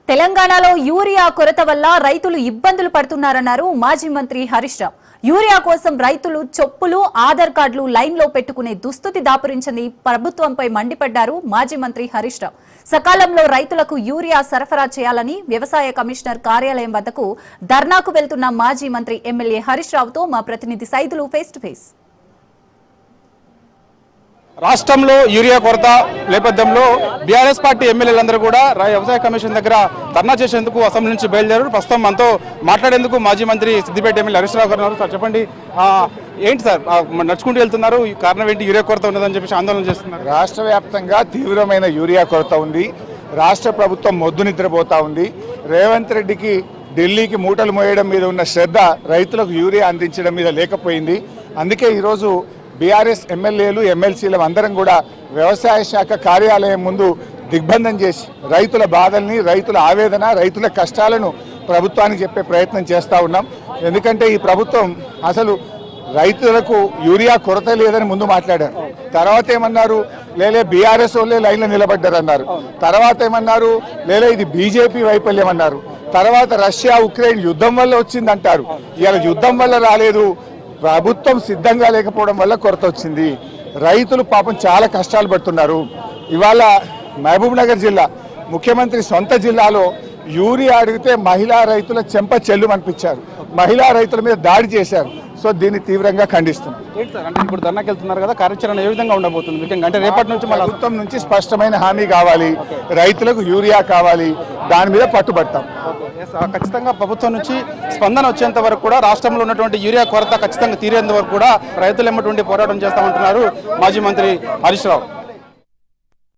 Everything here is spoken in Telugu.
తెలంగాణలో యూరియా కొరత వల్ల రైతులు ఇబ్బందులు పడుతున్నారన్నారు మాజీ మంత్రి హరీష్ రావు. యూరియా కోసం రైతులు చొప్పులు ఆధార్ కార్డులు లైన్లో పెట్టుకునే దుస్థితి దాపురించింది ప్రభుత్వంపై మండిపడ్డారు మాజీ మంత్రి హరీష్ రావు. సకాలంలో రైతులకు యూరియా సరఫరా చేయాలని వ్యవసాయ కమిషనర్ కార్యాలయం వద్దకు ధర్నాకు వెళ్తున్న మాజీ మంత్రి ఎమ్మెల్యే హరీష్ రావుతో మా ప్రతినిధి సైదులు ఫేస్ టు ఫేస్. రాష్ట్రంలో యూరియా కొరత నేపథ్యంలో బీఆర్ఎస్ పార్టీ ఎమ్మెల్యేలందరూ కూడా వ్యవసాయ కమిషన్ దగ్గర ధర్నా చేసేందుకు అసెంబ్లీ నుంచి బయలుదేరారు. ప్రస్తుతం మనతో మాట్లాడేందుకు మాజీ మంత్రి సిద్దిపేట ఎమ్మెల్యే హరీష్ రావు గారు ఉన్నారు. సార్ చెప్పండి, ఏంటి సార్ నడుచుకుంటూ వెళ్తున్నారు, కారణం ఏంటి? యూరియా కొరత ఉన్నదని చెప్పేసి ఆందోళన చేస్తున్నారు. రాష్ట్ర వ్యాప్తంగా తీవ్రమైన యూరియా కొరత ఉంది. రాష్ట్ర ప్రభుత్వం మొద్దు నిద్రపోతా ఉంది. రేవంత్ రెడ్డికి ఢిల్లీకి మూటలు మోయడం మీద ఉన్న శ్రద్ధ రైతులకు యూరియా అందించడం మీద లేకపోయింది. అందుకే ఈరోజు బీఆర్ఎస్ ఎమ్మెల్యేలు ఎమ్మెల్సీలు అందరం కూడా వ్యవసాయ శాఖ కార్యాలయం ముందు దిగ్బంధం చేసి రైతుల బాధల్ని, రైతుల ఆవేదన, రైతుల కష్టాలను ప్రభుత్వానికి చెప్పే ప్రయత్నం చేస్తూ ఉన్నాం. ఎందుకంటే ఈ ప్రభుత్వం అసలు రైతులకు యూరియా కొరత లేదని ముందు మాట్లాడారు. తర్వాత ఏమన్నారు, లేలే బీఆర్ఎస్ వాళ్ళే లైన్లో నిలబడ్డారు అన్నారు. తర్వాత ఏమన్నారు, లేలే ఇది బీజేపీ వైఫల్యం అన్నారు. తర్వాత రష్యా ఉక్రెయిన్ యుద్ధం వల్ల వచ్చిందంటారు. ఇవాళ యుద్ధం వల్ల రాలేదు, ప్రభుత్వం సిద్ధంగా లేకపోవడం వల్ల కొరత వచ్చింది. రైతులు పాపం చాలా కష్టాలు పడుతున్నారు. ఇవాళ మహబూబ్ నగర్ జిల్లా ముఖ్యమంత్రి సొంత జిల్లాలో యూరియా అడిగితే మహిళా రైతుల చెంప చెల్లు అనిపించారు. మహిళా రైతుల మీద దాడి చేశారు. సో దీన్ని తీవ్రంగా ఖండిస్తున్నాం. అంటే ఇప్పుడు ధర్నాకి వెళ్తున్నారు కదా, కార్యాచరణ ఏ విధంగా ఉండబోతుంది? ముఖ్యంగా అంటే రేపటి నుంచి మన ప్రభుత్వం నుంచి స్పష్టమైన హామీ కావాలి, రైతులకు యూరియా కావాలి, దాని మీద పట్టుబడతాం. ఖచ్చితంగా ప్రభుత్వం నుంచి స్పందన వచ్చేంత వరకు కూడా రాష్ట్రంలో ఉన్నటువంటి యూరియా కొరత ఖచ్చితంగా తీరేంత వరకు కూడా రైతులు ఎమ్మటువంటి పోరాటం చేస్తామంటున్నారు మాజీ మంత్రి హరీష్ రావు.